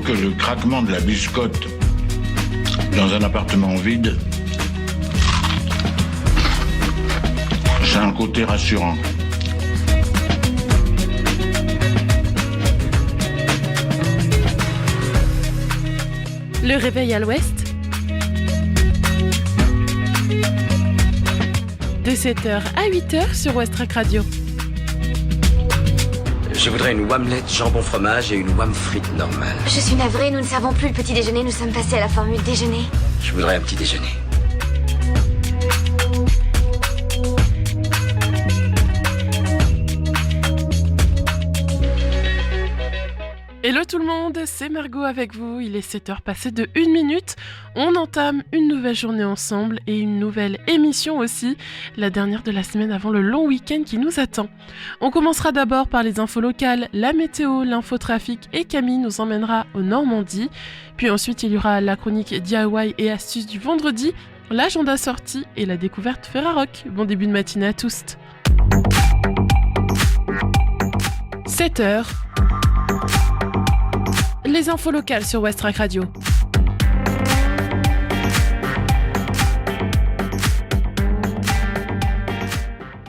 que le craquement de la biscotte dans un appartement vide, c'est un côté rassurant. Le réveil à l'ouest, de 7h à 8h sur Westrack Radio. Je voudrais une omelette jambon fromage et une wham frite normale. Je suis navrée, nous ne servons plus le petit déjeuner, nous sommes passés à la formule déjeuner. Je voudrais un petit déjeuner. Hello tout le monde, c'est Margot avec vous, il est 7h passé de 1 minute. On entame une nouvelle journée ensemble et une nouvelle émission aussi, la dernière de la semaine avant le long week-end qui nous attend. On commencera d'abord par les infos locales, la météo, l'infotrafic et Camille nous emmènera au Normandie. Puis ensuite il y aura la chronique DIY et astuces du vendredi, l'agenda sortie et la découverte Ferrarock. Bon début de matinée à tous. 7h. Les infos locales sur Westrack Radio.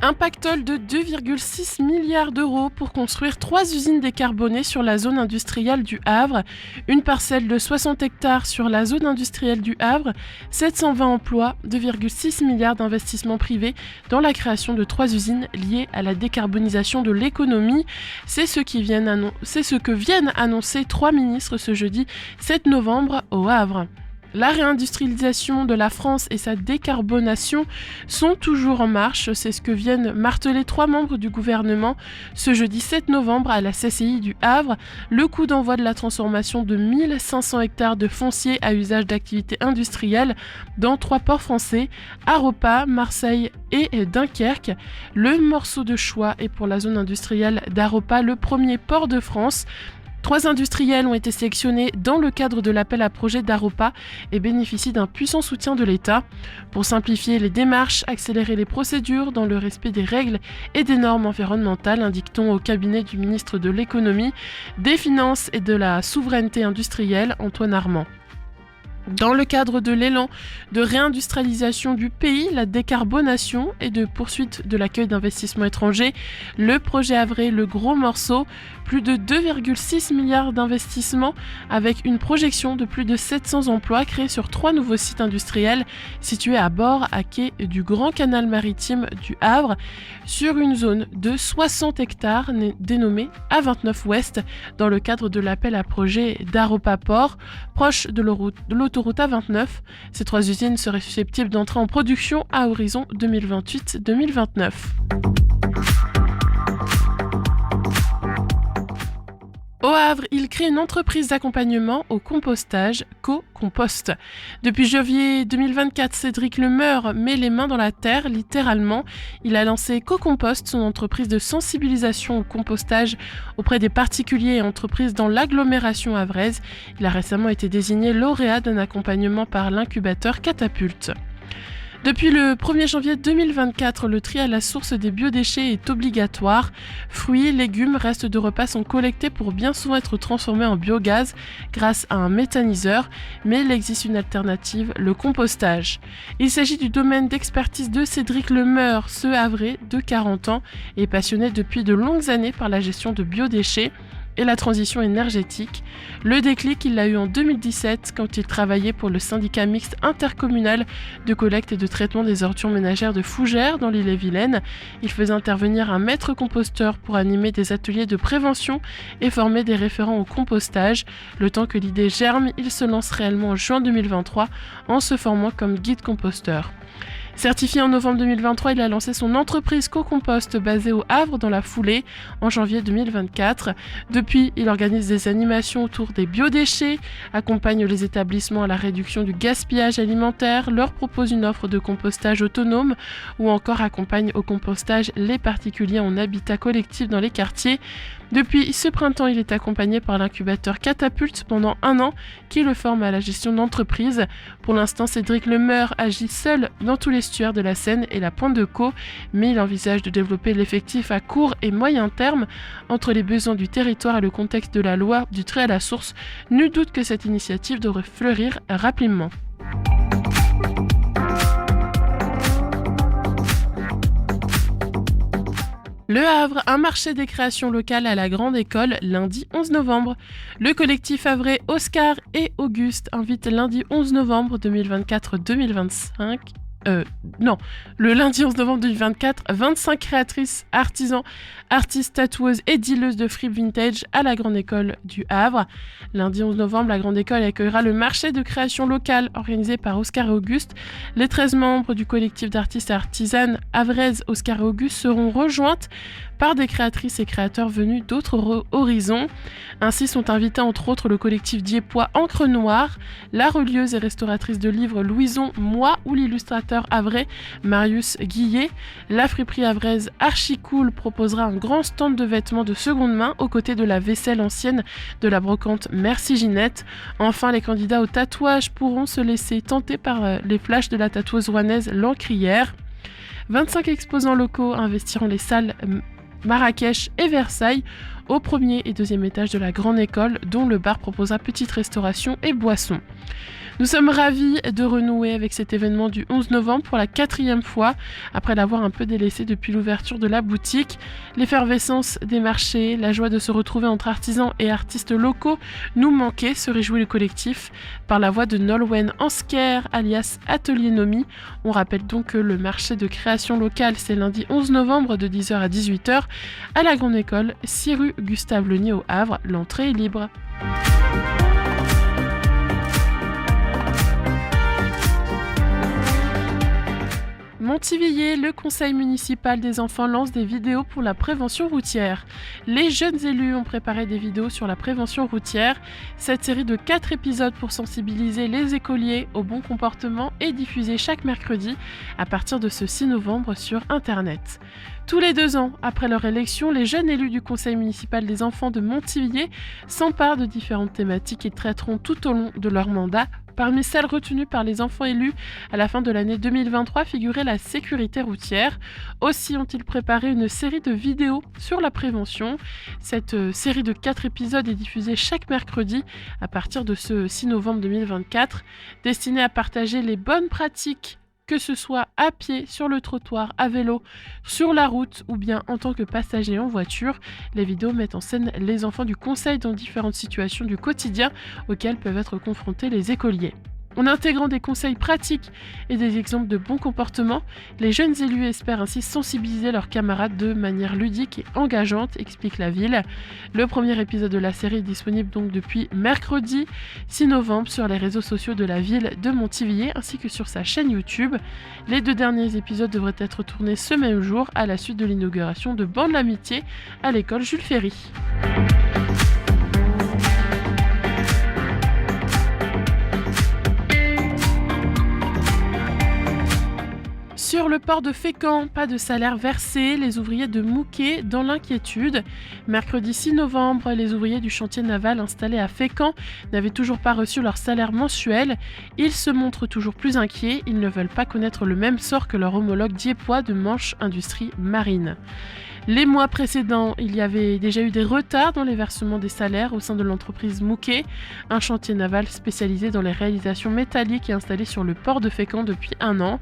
Un pactole de 2,6 milliards d'euros pour construire 3 usines décarbonées sur la zone industrielle du Havre, une parcelle de 60 hectares sur la zone industrielle du Havre, 720 emplois, 2,6 milliards d'investissements privés dans la création de 3 usines liées à la décarbonisation de l'économie. C'est ce que viennent annoncer 3 ministres ce jeudi 7 novembre au Havre. La réindustrialisation de la France et sa décarbonation sont toujours en marche, c'est ce que viennent marteler 3 membres du gouvernement ce jeudi 7 novembre à la CCI du Havre. Le coup d'envoi de la transformation de 1500 hectares de foncier à usage d'activités industrielles dans 3 ports français, Aropa, Marseille et Dunkerque. Le morceau de choix est pour la zone industrielle d'Aropa, le premier port de France. 3 industriels ont été sélectionnés dans le cadre de l'appel à projet d'Aropa et bénéficient d'un puissant soutien de l'État. Pour simplifier les démarches, accélérer les procédures dans le respect des règles et des normes environnementales, indique-t-on au cabinet du ministre de l'Économie, des Finances et de la Souveraineté industrielle, Antoine Armand. Dans le cadre de l'élan de réindustrialisation du pays, la décarbonation et de poursuite de l'accueil d'investissements étrangers, le projet havrais Le Gros Morceau, plus de 2,6 milliards d'investissements avec une projection de plus de 700 emplois créés sur 3 nouveaux sites industriels situés à bord à quai du Grand Canal Maritime du Havre sur une zone de 60 hectares dénommée A29 Ouest dans le cadre de l'appel à projet d'Aropa Port, proche de l'autoroute A29. Ces 3 usines seraient susceptibles d'entrer en production à horizon 2028-2029. Au Havre, il crée une entreprise d'accompagnement au compostage, Co-Compost. Depuis janvier 2024, Cédric Lemeur met les mains dans la terre, littéralement. Il a lancé Co-Compost, son entreprise de sensibilisation au compostage auprès des particuliers et entreprises dans l'agglomération havraise. Il a récemment été désigné lauréat d'un accompagnement par l'incubateur Catapulte. Depuis le 1er janvier 2024, le tri à la source des biodéchets est obligatoire. Fruits, légumes, restes de repas sont collectés pour bien souvent être transformés en biogaz grâce à un méthaniseur, mais il existe une alternative, le compostage. Il s'agit du domaine d'expertise de Cédric Lemeur, ce havrais de 40 ans, et passionné depuis de longues années par la gestion de biodéchets et la transition énergétique. Le déclic, il l'a eu en 2017 quand il travaillait pour le syndicat mixte intercommunal de collecte et de traitement des ordures ménagères de Fougères dans l'Ille-et-Vilaine. Il faisait intervenir un maître composteur pour animer des ateliers de prévention et former des référents au compostage. Le temps que l'idée germe, il se lance réellement en juin 2023 en se formant comme guide composteur. Certifié en novembre 2023, il a lancé son entreprise Co-Compost basée au Havre dans la foulée en janvier 2024. Depuis, il organise des animations autour des biodéchets, accompagne les établissements à la réduction du gaspillage alimentaire, leur propose une offre de compostage autonome ou encore accompagne au compostage les particuliers en habitat collectif dans les quartiers. Depuis ce printemps, il est accompagné par l'incubateur Catapulte pendant 1 an qui le forme à la gestion d'entreprise. Pour l'instant, Cédric Lemeur agit seul dans tous les estuaires de la Seine et la Pointe de Caux, mais il envisage de développer l'effectif à court et moyen terme. Entre les besoins du territoire et le contexte de la loi du trait à la source, nul doute que cette initiative devrait fleurir rapidement. Le Havre, un marché des créations locales à la Grande École, lundi 11 novembre. Le collectif havrais Oscar et Auguste invite lundi 11 novembre 2024-2025. Le lundi 11 novembre 2024, 25 créatrices, artisans, artistes, tatoueuses et dealeuses de frip vintage à la Grande École du Havre. Lundi 11 novembre, la Grande École accueillera le marché de création locale organisé par Oscar et Auguste. Les 13 membres du collectif d'artistes et artisanes havraises Oscar et Auguste seront rejointes par des créatrices et créateurs venus d'autres horizons. Ainsi sont invités entre autres le collectif diepois Encre Noire, la relieuse et restauratrice de livres Louison Moi ou l'illustrateur havrais Marius Guillet. La friperie havraise Archicool proposera un grand stand de vêtements de seconde main aux côtés de la vaisselle ancienne de la brocante Merci Ginette. Enfin, les candidats au tatouage pourront se laisser tenter par les flashs de la tatoueuse rouennaise L'Encrière. 25 exposants locaux investiront les salles Marrakech et Versailles au premier et deuxième étage de la Grande École, dont le bar proposera petite restauration et boissons. Nous sommes ravis de renouer avec cet événement du 11 novembre pour la 4e fois, après l'avoir un peu délaissé depuis l'ouverture de la boutique. L'effervescence des marchés, la joie de se retrouver entre artisans et artistes locaux nous manquait, se réjouit le collectif. Par la voix de Nolwenn Ansker, alias Atelier Nomi. On rappelle donc que le marché de création locale, c'est lundi 11 novembre de 10h à 18h à la Grande École, 6 rue Gustave Lenier au Havre. L'entrée est libre. Montivilliers, le conseil municipal des enfants lance des vidéos pour la prévention routière. Les jeunes élus ont préparé des vidéos sur la prévention routière. Cette série de 4 épisodes pour sensibiliser les écoliers au bon comportement est diffusée chaque mercredi à partir de ce 6 novembre sur Internet. Tous les 2 ans, après leur élection, les jeunes élus du conseil municipal des enfants de Montivilliers s'emparent de différentes thématiques qu'ils traiteront tout au long de leur mandat. Parmi celles retenues par les enfants élus à la fin de l'année 2023 figurait la sécurité routière. Aussi ont-ils préparé une série de vidéos sur la prévention. Cette série de 4 épisodes est diffusée chaque mercredi à partir de ce 6 novembre 2024, destinée à partager les bonnes pratiques, que ce soit à pied, sur le trottoir, à vélo, sur la route ou bien en tant que passager en voiture. Les vidéos mettent en scène les enfants du conseil dans différentes situations du quotidien auxquelles peuvent être confrontés les écoliers. En intégrant des conseils pratiques et des exemples de bon comportement, les jeunes élus espèrent ainsi sensibiliser leurs camarades de manière ludique et engageante, explique la ville. Le premier épisode de la série est disponible donc depuis mercredi 6 novembre sur les réseaux sociaux de la ville de Montivilliers ainsi que sur sa chaîne YouTube. Les 2 derniers épisodes devraient être tournés ce même jour à la suite de l'inauguration de Banc de l'Amitié à l'école Jules Ferry. Sur le port de Fécamp, pas de salaire versé, les ouvriers de Mouquet dans l'inquiétude. Mercredi 6 novembre, les ouvriers du chantier naval installé à Fécamp n'avaient toujours pas reçu leur salaire mensuel. Ils se montrent toujours plus inquiets, ils ne veulent pas connaître le même sort que leur homologue diepois de Manche Industrie Marine. Les mois précédents, il y avait déjà eu des retards dans les versements des salaires au sein de l'entreprise Mouquet, un chantier naval spécialisé dans les réalisations métalliques et installé sur le port de Fécamp depuis 1 an.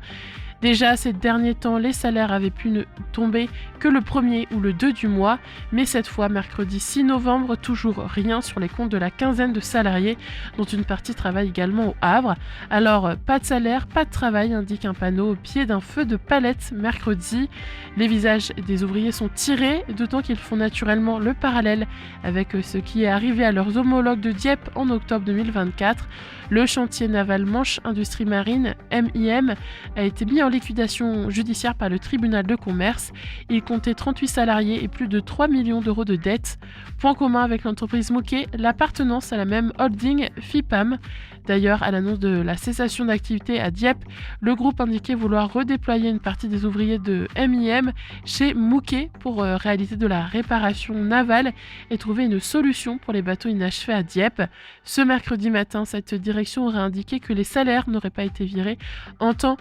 Déjà, ces derniers temps, les salaires avaient pu ne tomber que le 1er ou le 2 du mois, mais cette fois, mercredi 6 novembre, toujours rien sur les comptes de la quinzaine de salariés, dont une partie travaille également au Havre. Alors, pas de salaire, pas de travail, indique un panneau au pied d'un feu de palette mercredi. Les visages des ouvriers sont tirés, d'autant qu'ils font naturellement le parallèle avec ce qui est arrivé à leurs homologues de Dieppe en octobre 2024. Le chantier naval Manche Industrie Marine, MIM, a été mis en liquidation judiciaire par le tribunal de commerce. Il comptait 38 salariés et plus de 3 millions d'euros de dettes. Point commun avec l'entreprise Mouquet, l'appartenance à la même holding FIPAM. D'ailleurs, à l'annonce de la cessation d'activité à Dieppe, le groupe indiquait vouloir redéployer une partie des ouvriers de MIM chez Mouquet pour réaliser de la réparation navale et trouver une solution pour les bateaux inachevés à Dieppe. Ce mercredi matin, cette direction aurait indiqué que les salaires n'auraient pas été virés en temps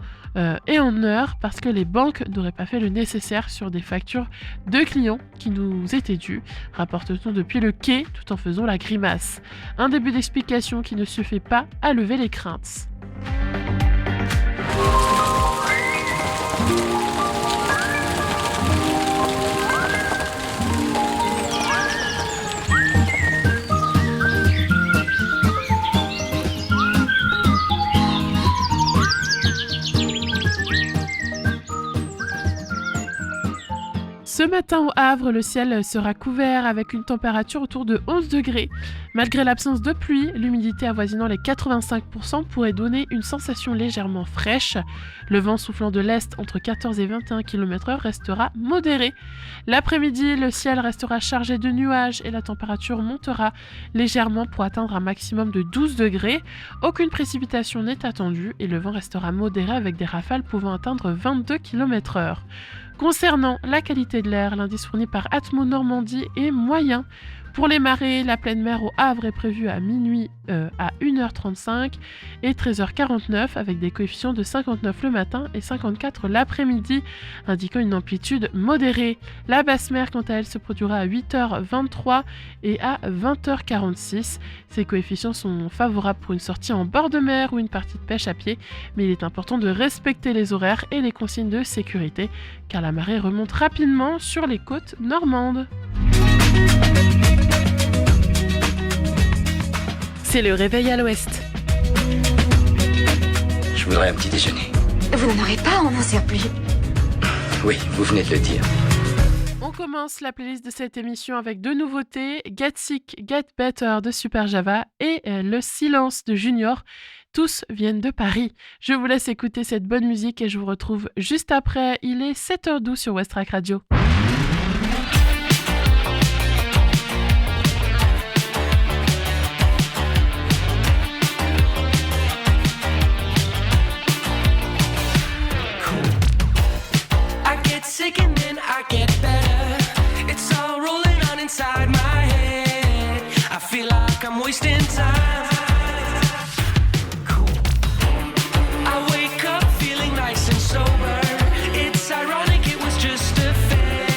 et en heure parce que les banques n'auraient pas fait le nécessaire sur des factures de clients qui nous étaient dues, rapporte-t-on depuis le quai tout en faisant la grimace. Un début d'explication qui ne suffit pas à lever les craintes. Ce matin au Havre, le ciel sera couvert avec une température autour de 11 degrés. Malgré l'absence de pluie, l'humidité avoisinant les 85% pourrait donner une sensation légèrement fraîche. Le vent soufflant de l'est entre 14 et 21 km/h restera modéré. L'après-midi, le ciel restera chargé de nuages et la température montera légèrement pour atteindre un maximum de 12 degrés. Aucune précipitation n'est attendue et le vent restera modéré avec des rafales pouvant atteindre 22 km/h. Concernant la qualité de l'air, l'indice fourni par Atmo Normandie est moyen. Pour les marées, la pleine mer au Havre est prévue à minuit à 1h35 et 13h49 avec des coefficients de 59 le matin et 54 l'après-midi, indiquant une amplitude modérée. La basse mer, quant à elle, se produira à 8h23 et à 20h46. Ces coefficients sont favorables pour une sortie en bord de mer ou une partie de pêche à pied, mais il est important de respecter les horaires et les consignes de sécurité, car la marée remonte rapidement sur les côtes normandes. C'est le réveil à l'ouest. Je voudrais un petit déjeuner. Vous n'en aurez pas en un surplus. Oui, vous venez de le dire. On commence la playlist de cette émission avec deux nouveautés, Get Sick, Get Better de Super Java et Le Silence de Junior. Tous viennent de Paris. Je vous laisse écouter cette bonne musique et je vous retrouve juste après. Il est 7h12 sur Westrack Radio. Sick and then I get better. It's all rolling on inside my head. I feel like I'm wasting time. Cool. I wake up feeling nice and sober. It's ironic, it was just a phase.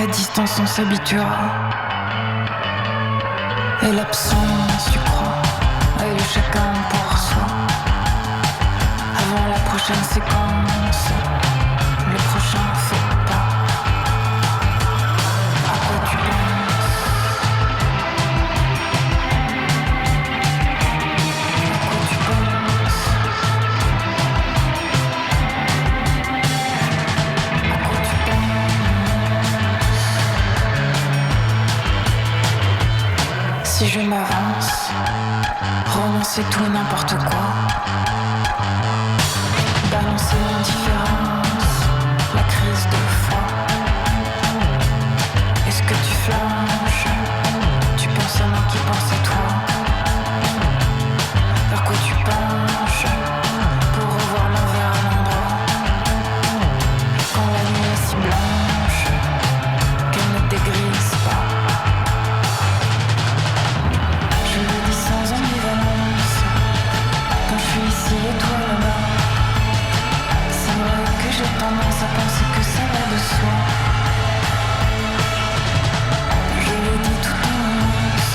distance, on s'habituera. Et l'absence, tu crois, et le chacun pour soi. Avant la prochaine séquence, le prochain faux pas. À quoi tu penses? À quoi tu penses? À quoi tu penses? Si je m'avance, renoncer tout et n'importe quoi. Balancer l'indifférence, la crise de foi. Est-ce que tu flanches? Tu penses à moi qui pense à toi. Vers quoi tu penches? Pour revoir l'envers à l'endroit. Quand la nuit est si blanche qu'elle ne dégrise pas. Je le dis sans ambivalence. Quand je suis ici et toi là-bas. C'est vrai que j'ai tendance à penser que ça va de soi. Je le dis tout en avance.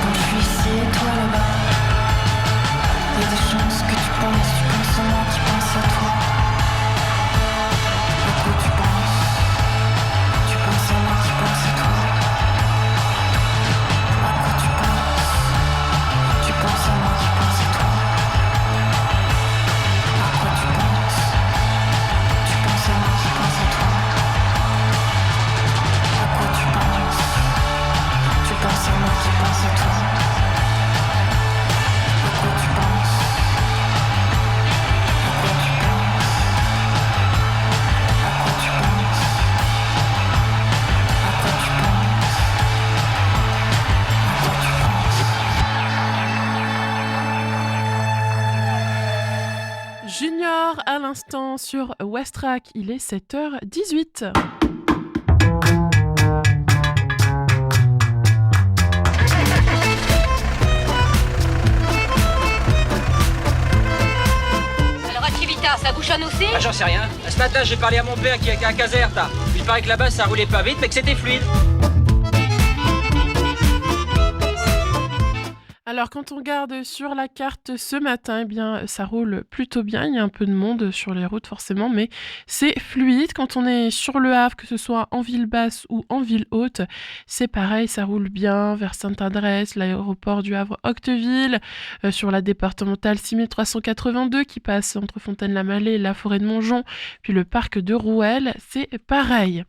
Quand je suis ici et toi là-bas. Il y a des chances que tu penses à moi qui pense à toi. À quoi tu penses? Tu penses à moi qui pense à toi. À quoi tu penses? Tu penses à moi qui pense à toi. À quoi tu penses? Tu penses à moi qui pense à toi. À quoi tu penses? Tu penses à moi qui pense à toi. À quoi tu penses? À quoi tu penses? À quoi tu penses? À quoi tu penses? À quoi tu penses? Junior à l'instant sur Westrack, il est 7h18. Alors, Activita, ça bouchonne aussi? Ah, j'en sais rien. Ce matin, j'ai parlé à mon père qui est à Caserta. Il paraît que là-bas, ça roulait pas vite, mais que c'était fluide. Alors quand on regarde sur la carte ce matin, eh bien ça roule plutôt bien, il y a un peu de monde sur les routes forcément, mais c'est fluide. Quand on est sur le Havre, que ce soit en ville basse ou en ville haute, c'est pareil, ça roule bien vers Sainte-Adresse, l'aéroport du Havre-Octeville, sur la départementale 6382 qui passe entre Fontaine-la-Mallée et la forêt de Montjon, puis le parc de Rouelle, c'est pareil.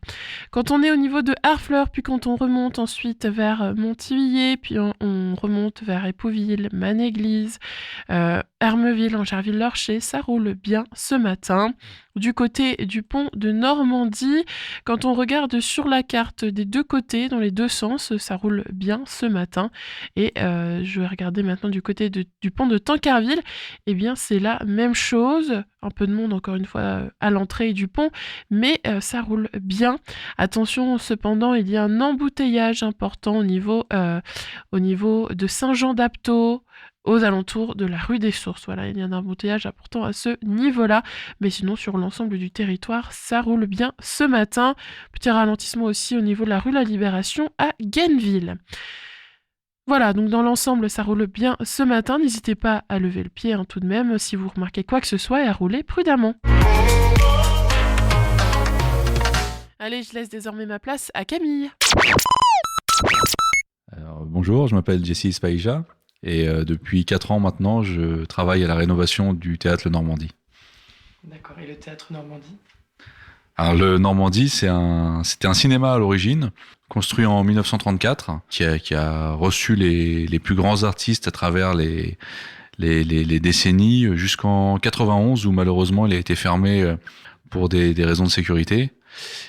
Quand on est au niveau de Harfleur, puis quand on remonte ensuite vers Montivilliers, puis on remonte vers Épouville, Manéglise, Hermeville, Angerville-Lorcher, ça roule bien ce matin. Du côté du pont de Normandie, quand on regarde sur la carte des deux côtés, dans les deux sens, ça roule bien ce matin. Et je vais regarder maintenant du côté du pont de Tancarville, eh bien c'est la même chose. Un peu de monde encore une fois à l'entrée du pont, mais ça roule bien. Attention cependant, il y a un embouteillage important au niveau de Saint-Jean-d'Apteau, aux alentours de la rue des Sources. Voilà, il y a un embouteillage important à ce niveau-là, mais sinon sur l'ensemble du territoire, ça roule bien ce matin. Petit ralentissement aussi au niveau de la rue La Libération à Guenneville. Voilà, donc dans l'ensemble, ça roule bien ce matin. N'hésitez pas à lever le pied tout de même si vous remarquez quoi que ce soit et à rouler prudemment. Allez, je laisse désormais ma place à Camille. Alors, bonjour, je m'appelle Jessie Spaïja et depuis 4 ans maintenant, je travaille à la rénovation du théâtre Le Normandie. D'accord, et le théâtre Normandie ? Alors, le Normandie, c'était un cinéma à l'origine, construit en 1934, qui a reçu les plus grands artistes à travers les décennies, jusqu'en 91, où malheureusement il a été fermé pour des raisons de sécurité,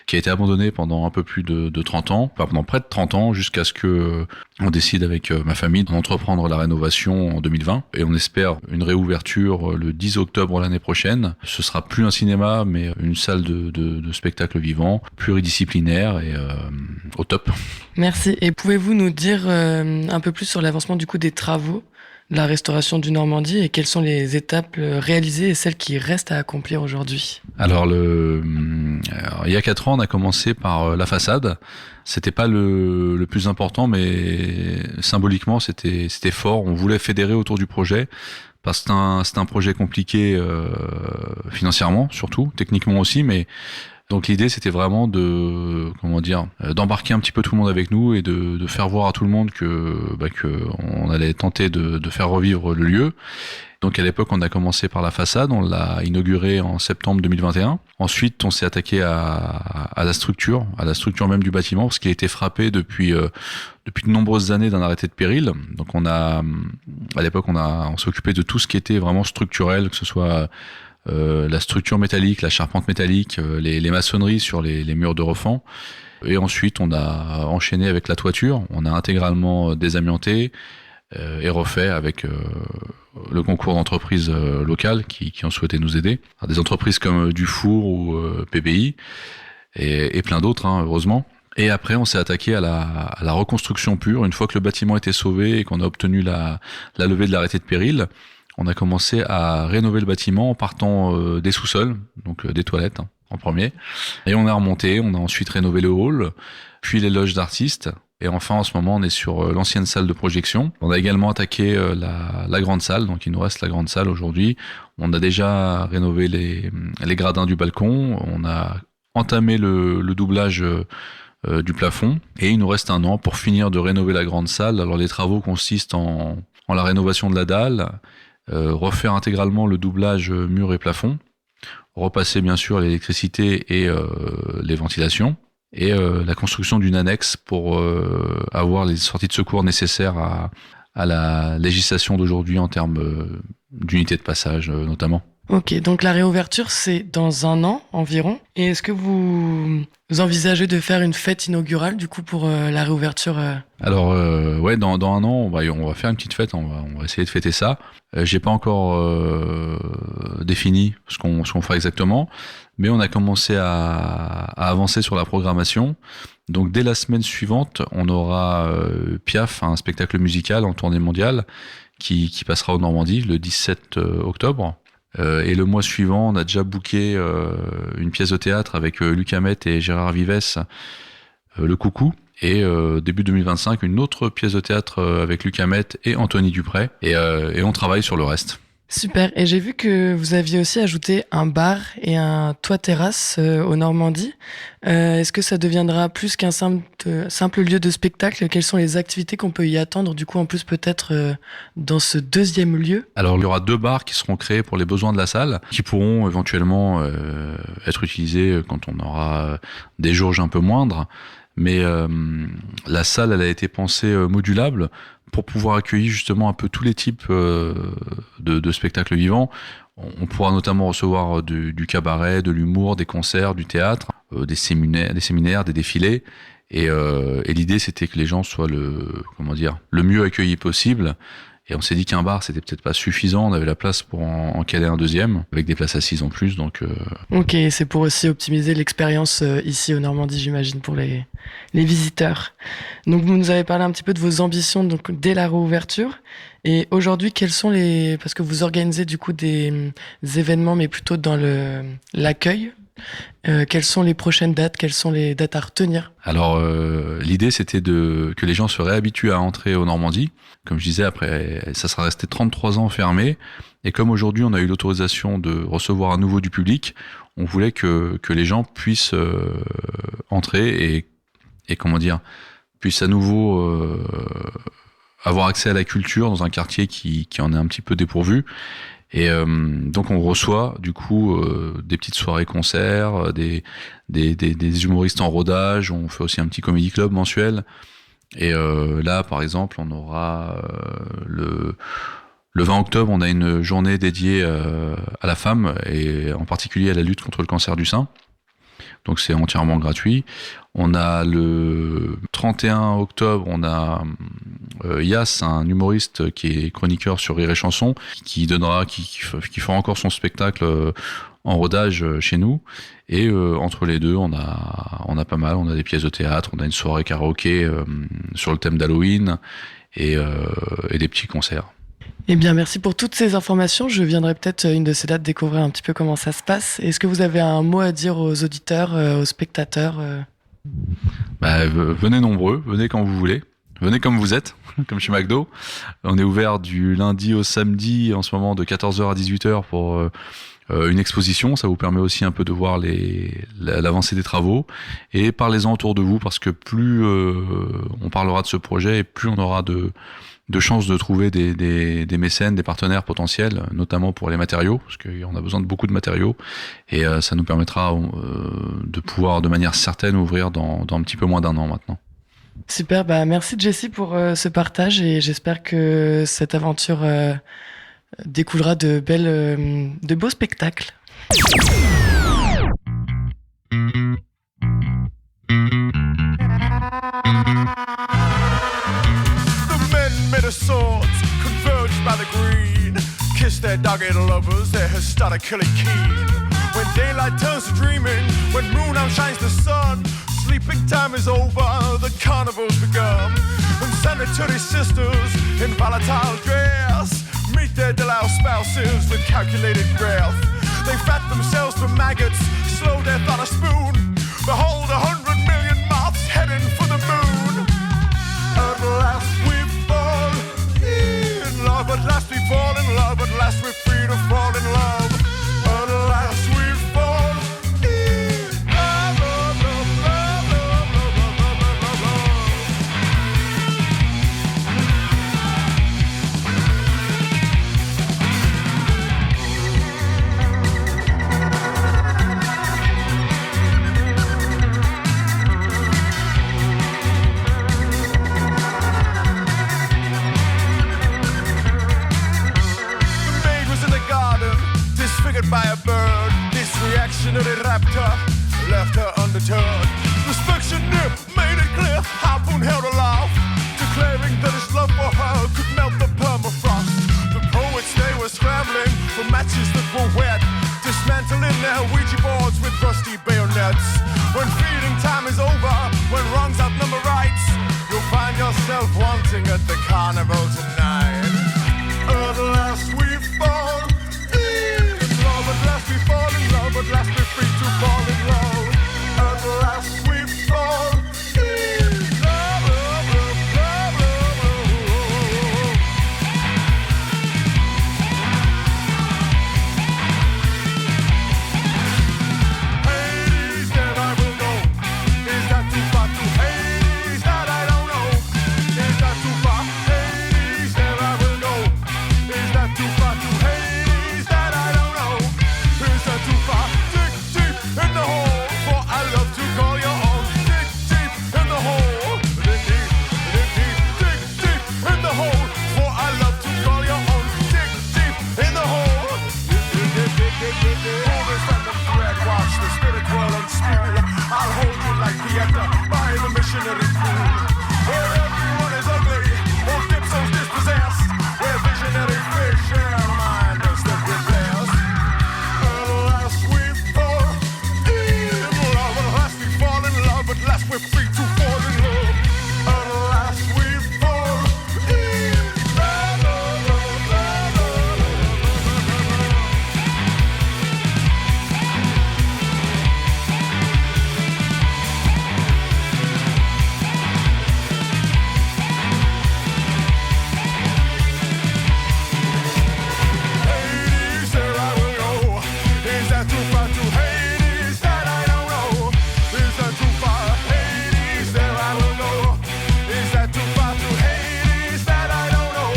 qui a été abandonné pendant un peu plus de 30 ans, enfin pendant près de 30 ans, jusqu'à ce que on décide avec ma famille d'entreprendre la rénovation en 2020. Et on espère une réouverture le 10 octobre l'année prochaine. Ce sera plus un cinéma, mais une salle de spectacle vivant, pluridisciplinaire et au top. Merci. Et pouvez-vous nous dire un peu plus sur l'avancement du coup des travaux de la restauration du Normandie et quelles sont les étapes réalisées et celles qui restent à accomplir aujourd'hui ? Alors Alors, il y a 4 ans, on a commencé par la façade. C'était pas le plus important, mais symboliquement, c'était fort. On voulait fédérer autour du projet parce que c'est un projet compliqué financièrement, surtout, techniquement aussi, mais donc l'idée, c'était vraiment d'embarquer un petit peu tout le monde avec nous et de faire voir à tout le monde que on allait tenter de faire revivre le lieu. Donc à l'époque, on a commencé par la façade, on l'a inauguré en septembre 2021. Ensuite, on s'est attaqué à la structure même du bâtiment, parce qu'il a été frappé depuis de nombreuses années d'un arrêté de péril. Donc à l'époque, on s'est occupé de tout ce qui était vraiment structurel, que ce soit la structure métallique, la charpente métallique, les maçonneries sur les murs de refend. Et ensuite, on a enchaîné avec la toiture. On a intégralement désamianté et refait avec le concours d'entreprises locales qui ont souhaité nous aider. Alors, des entreprises comme Dufour ou PBI et plein d'autres, heureusement. Et après, on s'est attaqué à la reconstruction pure. Une fois que le bâtiment était sauvé et qu'on a obtenu la levée de l'arrêté de péril, on a commencé à rénover le bâtiment en partant des sous-sols, donc des toilettes en premier. Et on a remonté, on a ensuite rénové le hall, puis les loges d'artistes. Et enfin, en ce moment, on est sur l'ancienne salle de projection. On a également attaqué la grande salle, donc il nous reste la grande salle aujourd'hui. On a déjà rénové les gradins du balcon, on a entamé le doublage du plafond, et il nous reste 1 an pour finir de rénover la grande salle. Alors les travaux consistent en la rénovation de la dalle, refaire intégralement le doublage mur et plafond, repasser bien sûr l'électricité et les ventilations, et la construction d'une annexe pour avoir les sorties de secours nécessaires à la législation d'aujourd'hui en termes d'unités de passage notamment. Ok, donc la réouverture, c'est dans 1 an environ. Et est-ce que vous envisagez de faire une fête inaugurale du coup pour la réouverture Alors ouais, dans 1 an, on va faire une petite fête, on va essayer de fêter ça. J'ai pas encore défini ce qu'on fera exactement, mais on a commencé à avancer sur la programmation. Donc dès la semaine suivante, on aura Piaf, un spectacle musical en tournée mondiale qui passera en Normandie le 17 octobre. Et le mois suivant, on a déjà booké une pièce de théâtre avec Luc Hamet et Gérard Vives, Le Coucou. Et début 2025, une autre pièce de théâtre avec Luc Hamet et Anthony Dupré. Et on travaille sur le reste. Super. Et j'ai vu que vous aviez aussi ajouté un bar et un toit-terrasse au Normandie. Est-ce que ça deviendra plus qu'un simple lieu de spectacle ? Quelles sont les activités qu'on peut y attendre, du coup, en plus peut-être dans ce 2e lieu ? Alors, il y aura 2 bars qui seront créés pour les besoins de la salle, qui pourront éventuellement être utilisés quand on aura des jauges un peu moindres. Mais la salle, elle a été pensée modulable pour pouvoir accueillir justement un peu tous les types de spectacles vivants. On pourra notamment recevoir du cabaret, de l'humour, des concerts, du théâtre, des séminaires, des défilés. Et l'idée, c'était que les gens soient le mieux accueillis possible. Et on s'est dit qu'un bar, c'était peut-être pas suffisant. On avait la place pour en caler un 2e, avec des places assises en plus. Donc, Ok, c'est pour aussi optimiser l'expérience ici au Normandie, j'imagine, pour les visiteurs. Donc vous nous avez parlé un petit peu de vos ambitions donc, dès la réouverture. Et aujourd'hui, quels sont parce que vous organisez du coup des événements, mais plutôt dans l'accueil. Quelles sont les prochaines dates ? Quelles sont les dates à retenir ? Alors, l'idée, c'était que les gens se réhabituent à entrer aux Normandie. Comme je disais, après, ça sera resté 33 ans fermé. Et comme aujourd'hui, on a eu l'autorisation de recevoir à nouveau du public, on voulait que les gens puissent entrer et puissent à nouveau avoir accès à la culture dans un quartier qui en est un petit peu dépourvu. Et donc on reçoit du coup des petites soirées concerts, des humoristes en rodage, on fait aussi un petit comedy club mensuel. Et là par exemple on aura le 20 octobre on a une journée dédiée à la femme et en particulier à la lutte contre le cancer du sein. Donc c'est entièrement gratuit. On a le 31 octobre, on a Yass, un humoriste qui est chroniqueur sur Rire et Chanson, qui fera encore son spectacle en rodage chez nous. Et entre les deux, on a pas mal. On a des pièces de théâtre, on a une soirée karaoké sur le thème d'Halloween et des petits concerts. Eh bien, merci pour toutes ces informations. Je viendrai peut-être une de ces dates découvrir un petit peu comment ça se passe. Est-ce que vous avez un mot à dire aux auditeurs, aux spectateurs Venez nombreux, venez quand vous voulez. Venez comme vous êtes, comme chez McDo. On est ouvert du lundi au samedi en ce moment de 14h à 18h pour une exposition. Ça vous permet aussi un peu de voir l'avancée des travaux. Et parlez-en autour de vous parce que plus on parlera de ce projet et plus on aura de chances de trouver des mécènes, des partenaires potentiels, notamment pour les matériaux, parce qu'on a besoin de beaucoup de matériaux. Et ça nous permettra de pouvoir de manière certaine ouvrir dans un petit peu moins d'1 an maintenant. Super, merci Jessie pour ce partage et j'espère que cette aventure découlera de beaux spectacles. The swords converged by the green, kiss their dogged lovers, their started killing keen. When daylight turns to dreaming, when moon outshines the sun, sleeping time is over, the carnival's begun. When sanitary sisters in volatile dress meet their deloused spouses with calculated breath, they fat themselves for maggots, slow death on a spoon. Behold 100 million moths heading for the moon. At last we fall in love, at last we fall in love, at last we're free to fall in love. At last we fall in love, love, love, love, love, love, love, love, love. Disfigured by a bird, this reactionary raptor left her undeterred. Inspection near made it clear, Harpoon held aloft, declaring that his love for her could melt the permafrost. The poets, they were scrambling for matches that were wet, dismantling their Ouija boards with rusty bayonets. When feeding time is over, when wrongs outnumber rights, you'll find yourself wanting at the carnival tonight. At last we fall at last we fall in love, at last we're free to fall in love. At last we fall in love, love, love, love, love. Hades that I will go. Is that too far to Hades that I don't know? Is that too far? Hades that I will go. Is that too far to Hades that I don't know? Is that too far? Dig deep in the hole, for I love to call your own. Dig deep in the hole. Dig deep, dig deep, dig deep in the hole, for I love to call your own. Dig deep in the hole. Dig, dig, dig, dig, dig, dig. Hold this and the thread, watch the spirit whirl and spool. I'll hold you like Pieta by the missionary pool, where everyone is ugly, or dipsos dispossessed, where visionary fish share mind us that we're blessed. At last we fall in love, at last we fall in love, at last we're free to fall in love. At last we fall in love, love, love, love, love, love. Hades, there I will go. Is that too far to Hades that I don't know? Is that too far? Hades, there I will go. Is that too far to Hades that I don't know?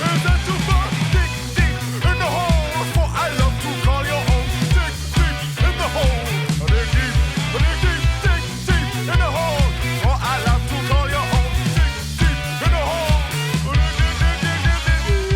Is that too far? Dig deep in the hole, for I love to call your own. Dig deep in the hole. Dig deep, dig deep, dig deep in the hole, for I love to call your own. Dig deep in the hole. Dig, dig, dig, dig, dig, dig.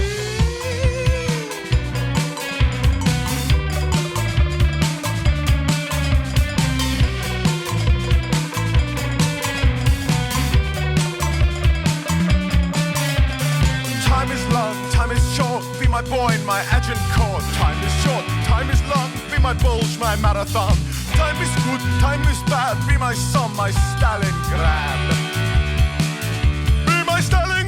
Time is long, time is short, be my boy in my Agincourt. Time is short, time is long, be my bulge, my marathon. Time is good, time is bad, be my son, my Stalingrad. Be my Stalingrad.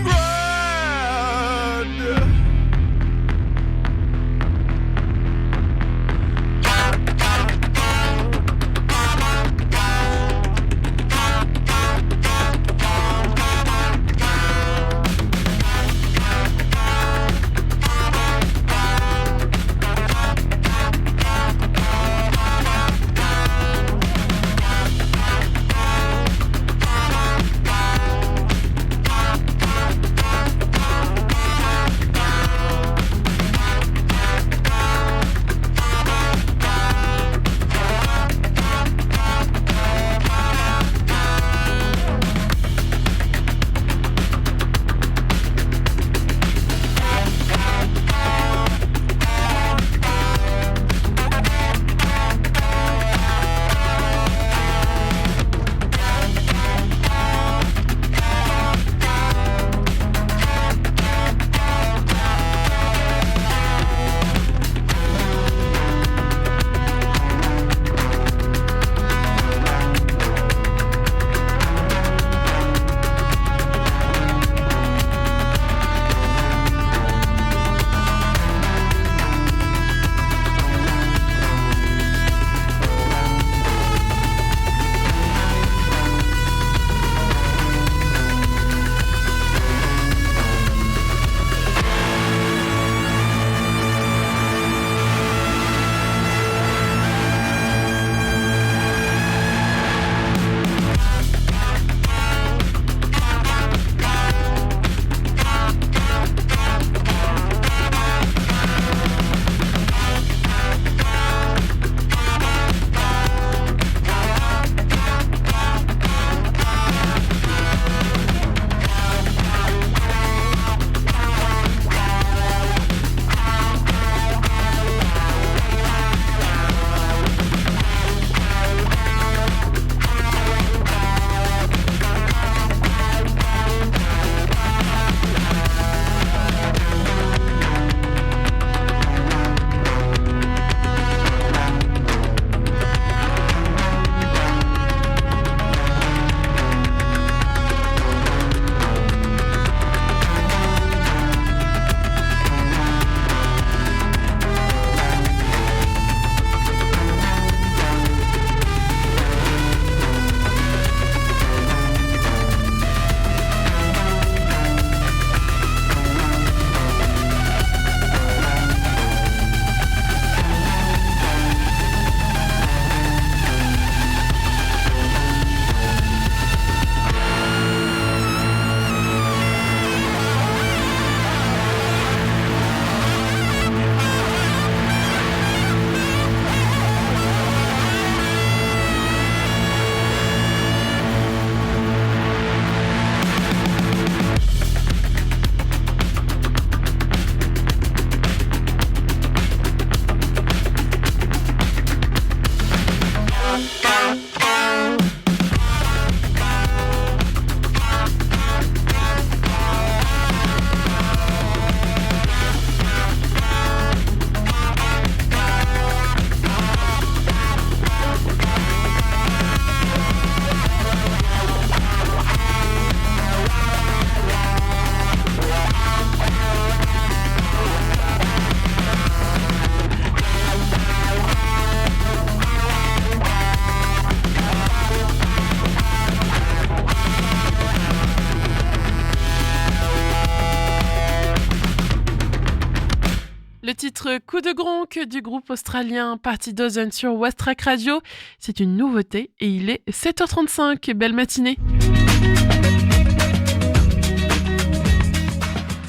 titre Coup de Gronk du groupe australien Party Dozen sur West Track Radio. C'est une nouveauté et il est 7h35. Belle matinée.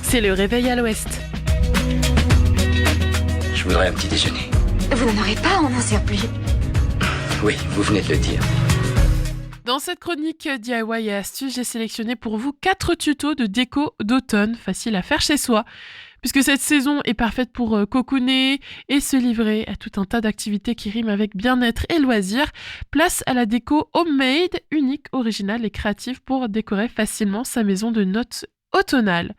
C'est le réveil à l'ouest. Je voudrais un petit déjeuner. Vous n'en aurez pas, on n'en sert plus. Oui, vous venez de le dire. Dans cette chronique DIY et astuces, j'ai sélectionné pour vous 4 tutos de déco d'automne faciles à faire chez soi. Puisque cette saison est parfaite pour cocooner et se livrer à tout un tas d'activités qui riment avec bien-être et loisirs, place à la déco homemade, unique, originale et créative pour décorer facilement sa maison de notes automnales.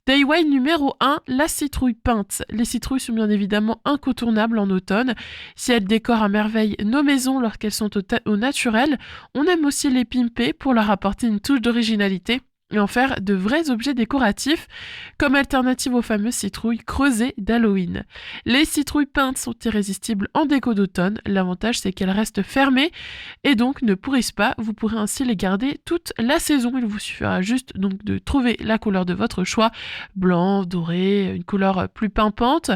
DIY numéro 1, la citrouille peinte. Les citrouilles sont bien évidemment incontournables en automne. Si elles décorent à merveille nos maisons lorsqu'elles sont au naturel, on aime aussi les pimper pour leur apporter une touche d'originalité et en faire de vrais objets décoratifs, comme alternative aux fameuses citrouilles creusées d'Halloween. Les citrouilles peintes sont irrésistibles en déco d'automne. L'avantage, c'est qu'elles restent fermées et donc ne pourrissent pas. Vous pourrez ainsi les garder toute la saison. Il vous suffira juste donc de trouver la couleur de votre choix, blanc, doré, une couleur plus pimpante.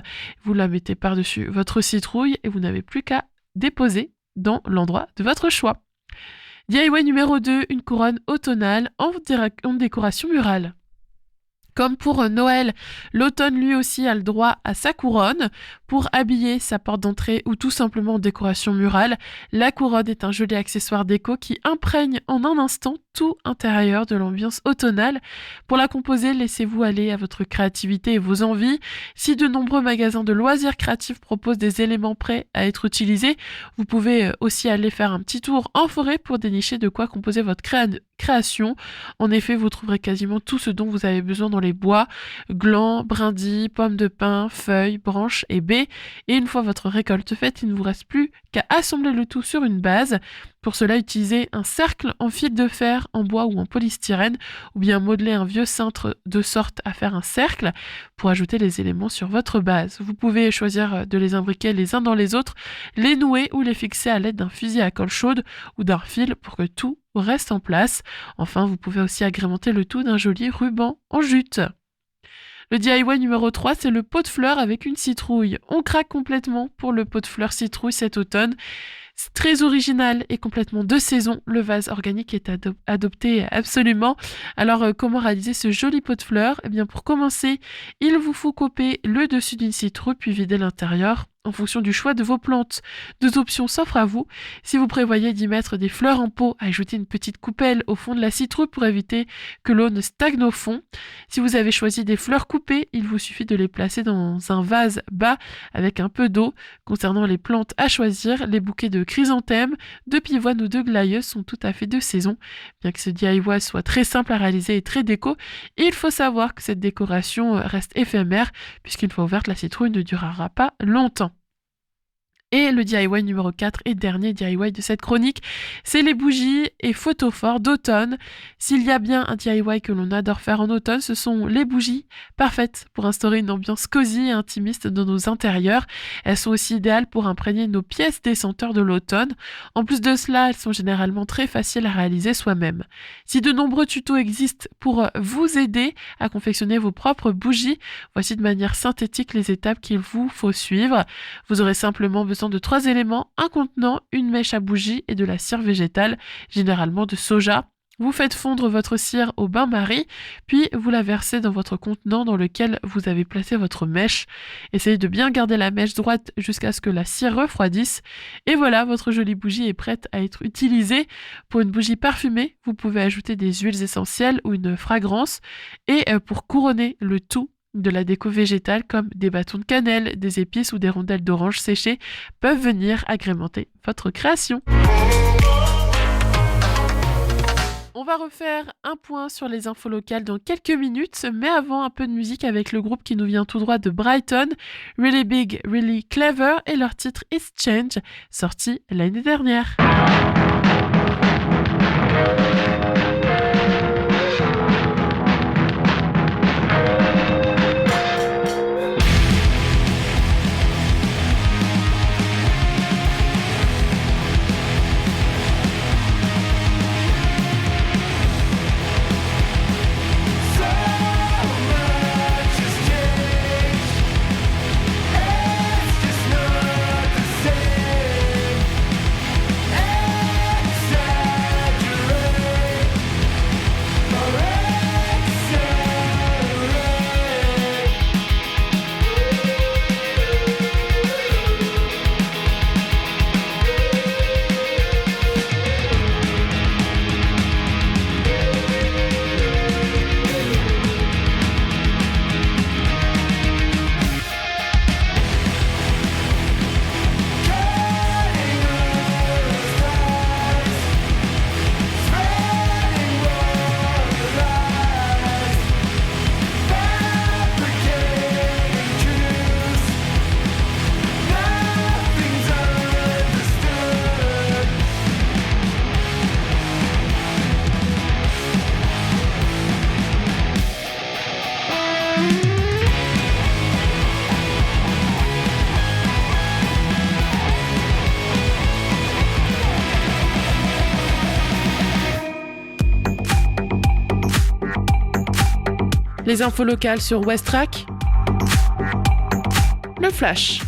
Vous la mettez par-dessus votre citrouille et vous n'avez plus qu'à déposer dans l'endroit de votre choix. DIY numéro 2, une couronne automnale en décoration murale. Comme pour Noël, l'automne lui aussi a le droit à sa couronne. Pour habiller sa porte d'entrée ou tout simplement en décoration murale, la couronne est un joli accessoire déco qui imprègne en un instant tout intérieur de l'ambiance automnale. Pour la composer, laissez-vous aller à votre créativité et vos envies. Si de nombreux magasins de loisirs créatifs proposent des éléments prêts à être utilisés, vous pouvez aussi aller faire un petit tour en forêt pour dénicher de quoi composer votre création. En effet, vous trouverez quasiment tout ce dont vous avez besoin dans les bois, glands, brindilles, pommes de pin, feuilles, branches et baies. Et une fois votre récolte faite, il ne vous reste plus qu'à assembler le tout sur une base. Pour cela, utilisez un cercle en fil de fer, en bois ou en polystyrène, ou bien modeler un vieux cintre de sorte à faire un cercle pour ajouter les éléments sur votre base. Vous pouvez choisir de les imbriquer les uns dans les autres, les nouer ou les fixer à l'aide d'un fusil à colle chaude ou d'un fil pour que tout reste en place. Enfin, vous pouvez aussi agrémenter le tout d'un joli ruban en jute. Le DIY numéro 3, c'est le pot de fleurs avec une citrouille. On craque complètement pour le pot de fleurs citrouille cet automne. C'est très original et complètement de saison. Le vase organique est adopté absolument. Alors, comment réaliser ce joli pot de fleurs ? Eh bien, pour commencer, il vous faut couper le dessus d'une citrouille puis vider l'intérieur. En fonction du choix de vos plantes, 2 options s'offrent à vous. Si vous prévoyez d'y mettre des fleurs en pot, ajoutez une petite coupelle au fond de la citrouille pour éviter que l'eau ne stagne au fond. Si vous avez choisi des fleurs coupées, il vous suffit de les placer dans un vase bas avec un peu d'eau. Concernant les plantes à choisir, les bouquets de chrysanthèmes, de pivoine ou de glaïeus sont tout à fait de saison. Bien que ce DIY soit très simple à réaliser et très déco, il faut savoir que cette décoration reste éphémère puisqu'une fois ouverte, la citrouille ne durera pas longtemps. Et le DIY numéro 4 et dernier DIY de cette chronique, c'est les bougies et photophores d'automne. S'il y a bien un DIY que l'on adore faire en automne, ce sont les bougies, parfaites pour instaurer une ambiance cosy et intimiste dans nos intérieurs. Elles sont aussi idéales pour imprégner nos pièces des senteurs de l'automne. En plus de cela, elles sont généralement très faciles à réaliser soi-même. Si de nombreux tutos existent pour vous aider à confectionner vos propres bougies, voici de manière synthétique les étapes qu'il vous faut suivre. Vous aurez simplement besoin de 3 éléments, un contenant, une mèche à bougie et de la cire végétale, généralement de soja. Vous faites fondre votre cire au bain-marie, puis vous la versez dans votre contenant dans lequel vous avez placé votre mèche. Essayez de bien garder la mèche droite jusqu'à ce que la cire refroidisse. Et voilà, votre jolie bougie est prête à être utilisée. Pour une bougie parfumée, vous pouvez ajouter des huiles essentielles ou une fragrance. Et pour couronner le tout, de la déco végétale comme des bâtons de cannelle, des épices ou des rondelles d'orange séchées peuvent venir agrémenter votre création. On va refaire un point sur les infos locales dans quelques minutes, mais avant un peu de musique avec le groupe qui nous vient tout droit de Brighton, Really Big, Really Clever et leur titre Is Change, sorti l'année dernière. So much has changed. Les infos locales sur Westrack. Le flash.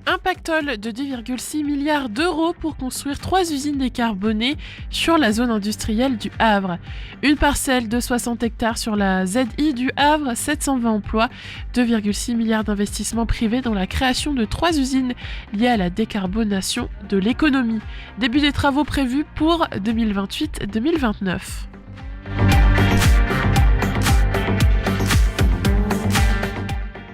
Un pactole de 2,6 milliards d'euros pour construire 3 usines décarbonées sur la zone industrielle du Havre. Une parcelle de 60 hectares sur la ZI du Havre, 720 emplois, 2,6 milliards d'investissements privés dans la création de 3 usines liées à la décarbonation de l'économie. Début des travaux prévus pour 2028-2029.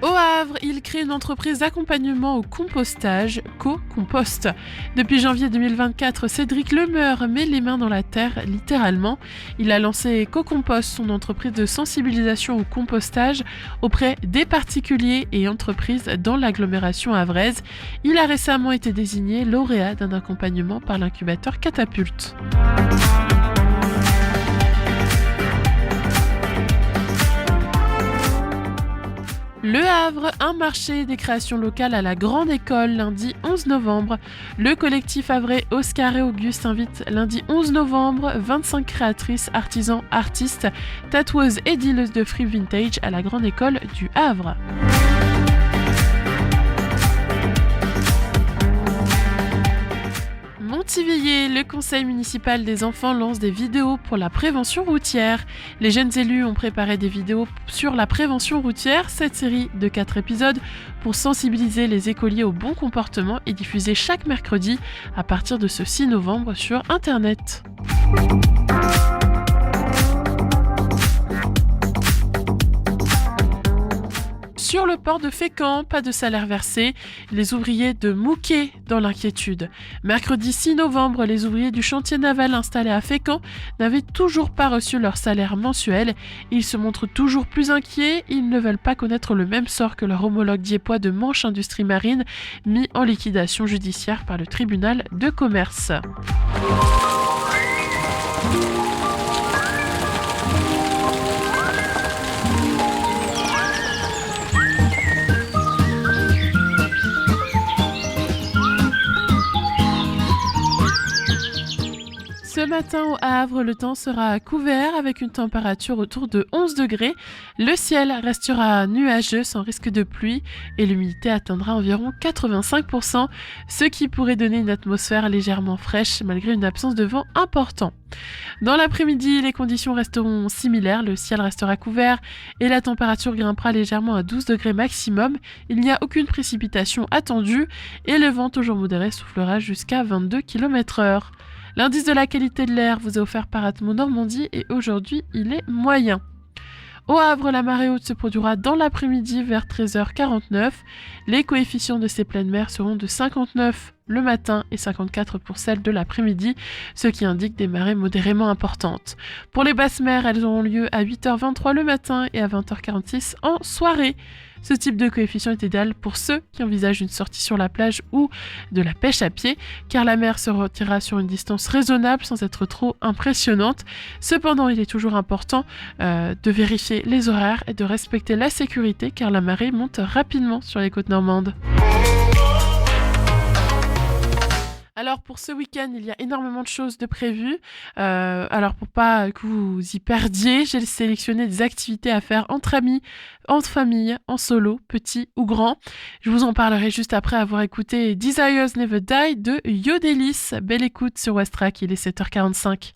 Au Havre, il crée une entreprise d'accompagnement au compostage, Co-Compost. Depuis janvier 2024, Cédric Lemeur met les mains dans la terre, littéralement. Il a lancé Co-Compost, son entreprise de sensibilisation au compostage auprès des particuliers et entreprises dans l'agglomération havraise. Il a récemment été désigné lauréat d'un accompagnement par l'incubateur Catapulte. Le Havre, un marché des créations locales à la Grande École, lundi 11 novembre. Le collectif havrais Oscar et Auguste invite lundi 11 novembre 25 créatrices, artisans, artistes, tatoueuses et dealeuses de free vintage à la Grande École du Havre. Montivilliers, le conseil municipal des enfants lance des vidéos pour la prévention routière. Les jeunes élus ont préparé des vidéos sur la prévention routière. Cette série de 4 épisodes pour sensibiliser les écoliers au bon comportement est diffusée chaque mercredi à partir de ce 6 novembre sur Internet. Sur le port de Fécamp, pas de salaire versé. Les ouvriers de Mouquet dans l'inquiétude. Mercredi 6 novembre, les ouvriers du chantier naval installé à Fécamp n'avaient toujours pas reçu leur salaire mensuel. Ils se montrent toujours plus inquiets. Ils ne veulent pas connaître le même sort que leur homologue diepois de Manche Industrie Marine, mis en liquidation judiciaire par le tribunal de commerce. Ce matin au Havre, le temps sera couvert avec une température autour de 11 degrés. Le ciel restera nuageux sans risque de pluie et l'humidité atteindra environ 85%, ce qui pourrait donner une atmosphère légèrement fraîche malgré une absence de vent important. Dans l'après-midi, les conditions resteront similaires, le ciel restera couvert et la température grimpera légèrement à 12 degrés maximum. Il n'y a aucune précipitation attendue et le vent toujours modéré soufflera jusqu'à 22 km/h. L'indice de la qualité de l'air vous est offert par Atmo Normandie et aujourd'hui il est moyen. Au Havre, la marée haute se produira dans l'après-midi vers 13h49. Les coefficients de ces pleines mers seront de 59 le matin et 54 pour celles de l'après-midi, ce qui indique des marées modérément importantes. Pour les basses mers, elles auront lieu à 8h23 le matin et à 20h46 en soirée. Ce type de coefficient est idéal pour ceux qui envisagent une sortie sur la plage ou de la pêche à pied, car la mer se retirera sur une distance raisonnable sans être trop impressionnante. Cependant, il est toujours important de vérifier les horaires et de respecter la sécurité, car la marée monte rapidement sur les côtes normandes. Alors pour ce week-end, il y a énormément de choses de prévues. Alors pour pas que vous y perdiez, j'ai sélectionné des activités à faire entre amis, en famille, en solo, petit ou grand. Je vous en parlerai juste après avoir écouté Desires Never Die de Yodelis. Belle écoute sur Westrack, il est 7h45.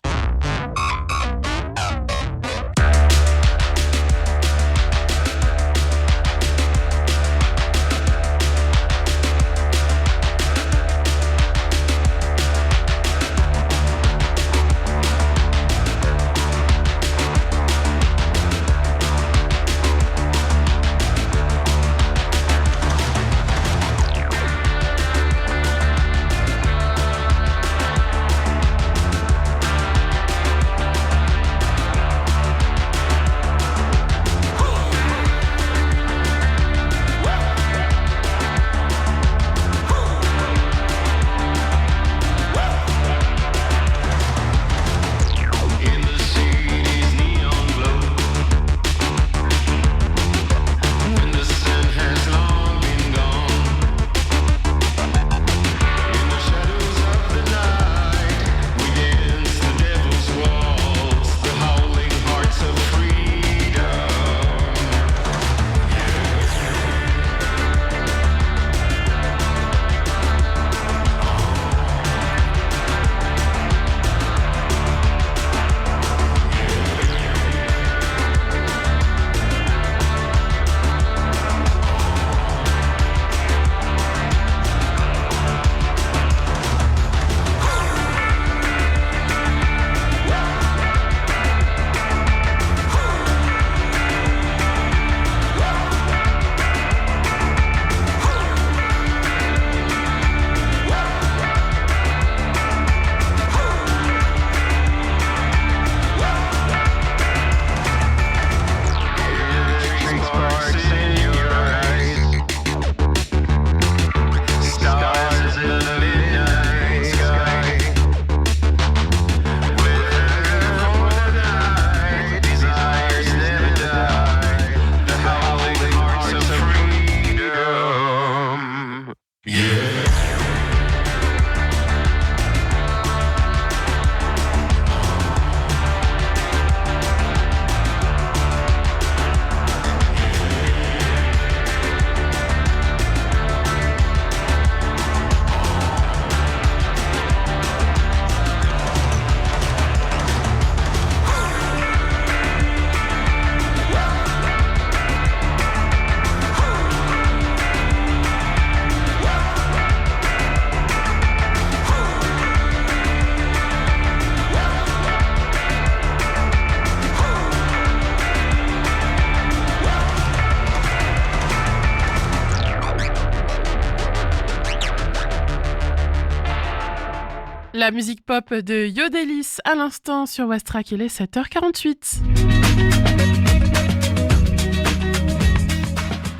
La musique pop de Yodelis à l'instant sur Westrack, il est 7h48.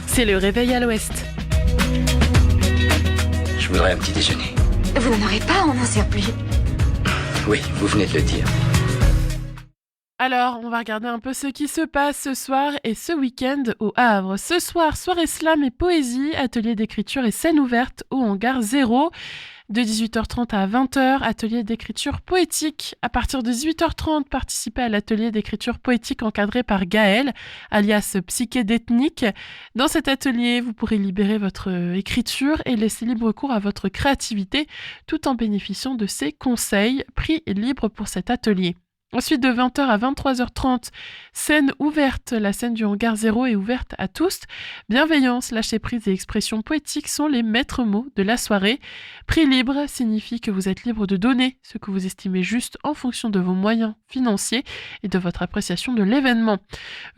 C'est le réveil à l'ouest. Je voudrais un petit déjeuner. Vous n'en aurez pas, on n'en sert plus. Oui, vous venez de le dire. Alors, on va regarder un peu ce qui se passe ce soir et ce week-end au Havre. Ce soir, soirée slam et poésie, atelier d'écriture et scène ouverte au hangar 0. De 18h30 à 20h, atelier d'écriture poétique. À partir de 18h30, participez à l'atelier d'écriture poétique encadré par Gaël, alias Psyché d'Ethnique. Dans cet atelier, vous pourrez libérer votre écriture et laisser libre cours à votre créativité, tout en bénéficiant de ses conseils. Prix libre pour cet atelier. Ensuite, de 20h à 23h30, scène ouverte. La scène du hangar 0 est ouverte à tous. Bienveillance, lâcher-prise et expression poétique sont les maîtres mots de la soirée. Prix libre signifie que vous êtes libre de donner ce que vous estimez juste en fonction de vos moyens financiers et de votre appréciation de l'événement.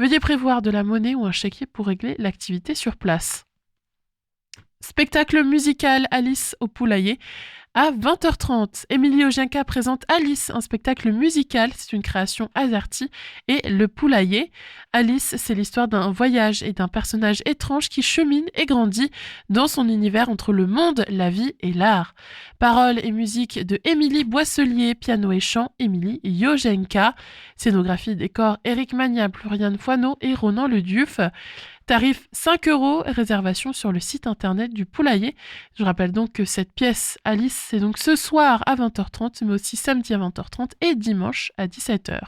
Veuillez prévoir de la monnaie ou un chéquier pour régler l'activité sur place. Spectacle musical Alice au poulailler. À 20h30, Émilie Ogienka présente Alice, un spectacle musical, c'est une création Azerty, et Le Poulailler. Alice, c'est l'histoire d'un voyage et d'un personnage étrange qui chemine et grandit dans son univers entre le monde, la vie et l'art. Paroles et musique de Émilie Boisselier, piano et chant, Émilie Ogienka. Scénographie décor Éric Magna, Floriane Foineau et Ronan Ledieuf. Tarif 5 €, réservation sur le site internet du Poulailler. Je rappelle donc que cette pièce Alice, c'est donc ce soir à 20h30, mais aussi samedi à 20h30 et dimanche à 17h.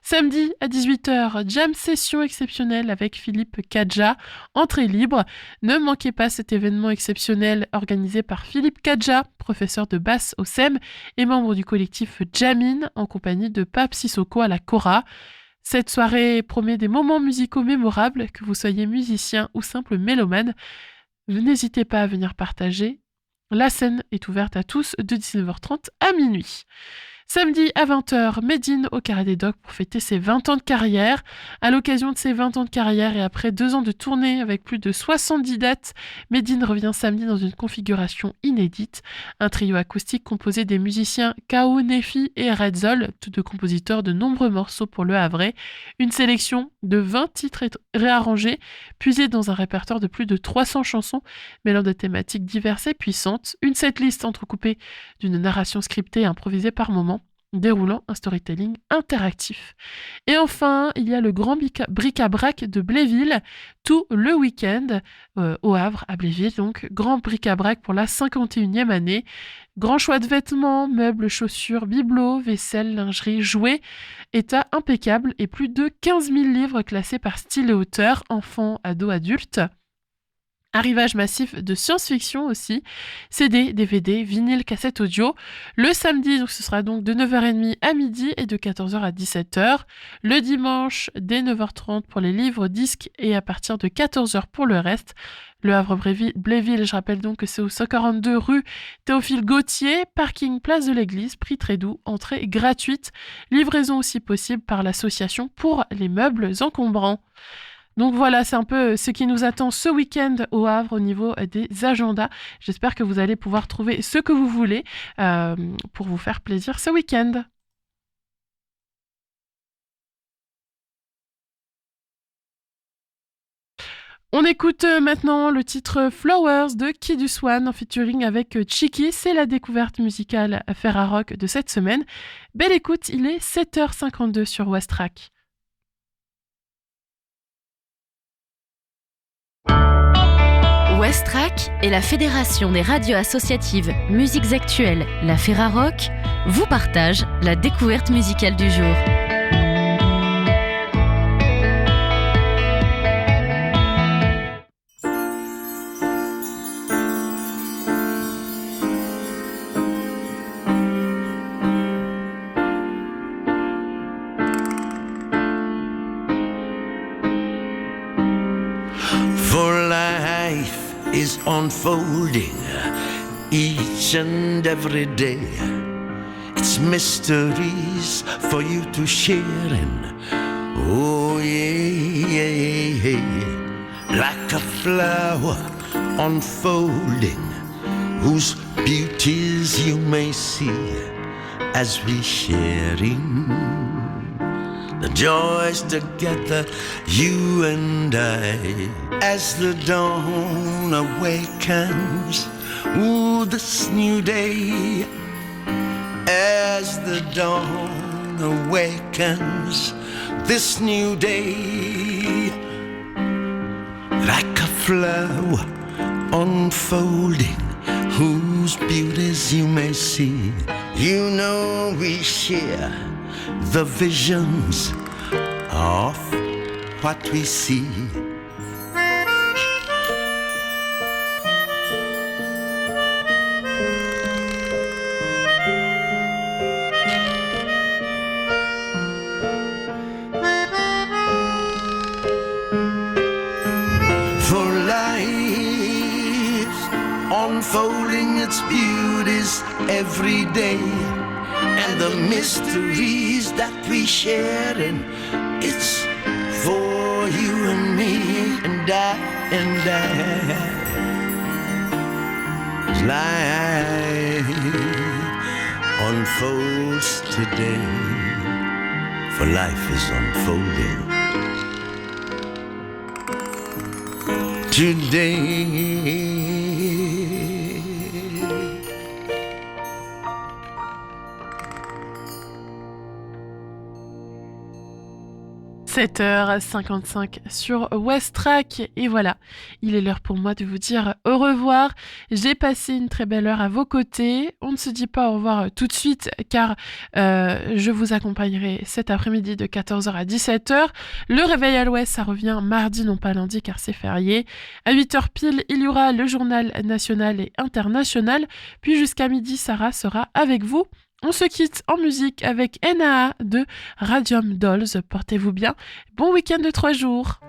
Samedi à 18h, jam session exceptionnelle avec Philippe Kadja, entrée libre. Ne manquez pas cet événement exceptionnel organisé par Philippe Kadja, professeur de basse au SEM et membre du collectif Jamin en compagnie de Pape Sissoko à la Cora. Cette soirée promet des moments musicaux mémorables, que vous soyez musicien ou simple mélomane. N'hésitez pas à venir partager. La scène est ouverte à tous de 19h30 à minuit. Samedi à 20h, Médine au Carré des Docks pour fêter ses 20 ans de carrière. À l'occasion de ses 20 ans de carrière et après 2 ans de tournée avec plus de 70 dates, Médine revient samedi dans une configuration inédite. Un trio acoustique composé des musiciens K.O. Nefi et Redzol, tous deux compositeurs de nombreux morceaux pour le Havrais. Une sélection de 20 titres réarrangés, puisés dans un répertoire de plus de 300 chansons, mêlant de thématiques diverses et puissantes. Une setlist entrecoupée d'une narration scriptée et improvisée par moments, déroulant un storytelling interactif. Et enfin, il y a le grand bric-à-brac de Bléville, tout le week-end au Havre, à Bléville, donc grand bric-à-brac pour la 51e année. Grand choix de vêtements, meubles, chaussures, bibelots, vaisselle, lingerie, jouets, état impeccable et plus de 15 000 livres classés par style et auteur, enfants, ados, adultes. Arrivage massif de science-fiction aussi, CD, DVD, vinyle, cassette audio. Le samedi, donc ce sera donc de 9h30 à midi et de 14h à 17h. Le dimanche, dès 9h30 pour les livres, disques et à partir de 14h pour le reste. Le Havre-Bléville, je rappelle donc que c'est au 142 rue Théophile Gautier, parking place de l'église, prix très doux, entrée gratuite. Livraison aussi possible par l'association pour les meubles encombrants. Donc voilà, c'est un peu ce qui nous attend ce week-end au Havre au niveau des agendas. J'espère que vous allez pouvoir trouver ce que vous voulez pour vous faire plaisir ce week-end. On écoute maintenant le titre Flowers de Kid Swan en featuring avec Chiki. C'est la découverte musicale Ferrarock de cette semaine. Belle écoute, il est 7h52 sur Westrack. Westrack et la Fédération des radios associatives Musiques Actuelles, la Ferrarock, vous partagent la découverte musicale du jour. Is unfolding each and every day. It's mysteries for you to share in. Oh yeah, yeah, yeah. Like a flower unfolding whose beauties you may see as we sharing the joys together, you and I. As the dawn awakens, ooh, this new day. As the dawn awakens, this new day. Like a flower unfolding, whose beauties you may see. You know we share the visions of what we see. For life unfolding its beauties every day, and the mysteries that we share, and it's for you and me and I. As life unfolds today, for life is unfolding today. 7h55 sur West Track et voilà, il est l'heure pour moi de vous dire au revoir. J'ai passé une très belle heure à vos côtés. On ne se dit pas au revoir tout de suite car je vous accompagnerai cet après-midi de 14h à 17h. Le réveil à l'Ouest, ça revient mardi, non pas lundi car c'est férié. À 8h pile, il y aura le journal national et international. Puis jusqu'à midi, Sarah sera avec vous. On se quitte en musique avec NAA de Radium Dolls. Portez-vous bien. Bon week-end de 3 jours.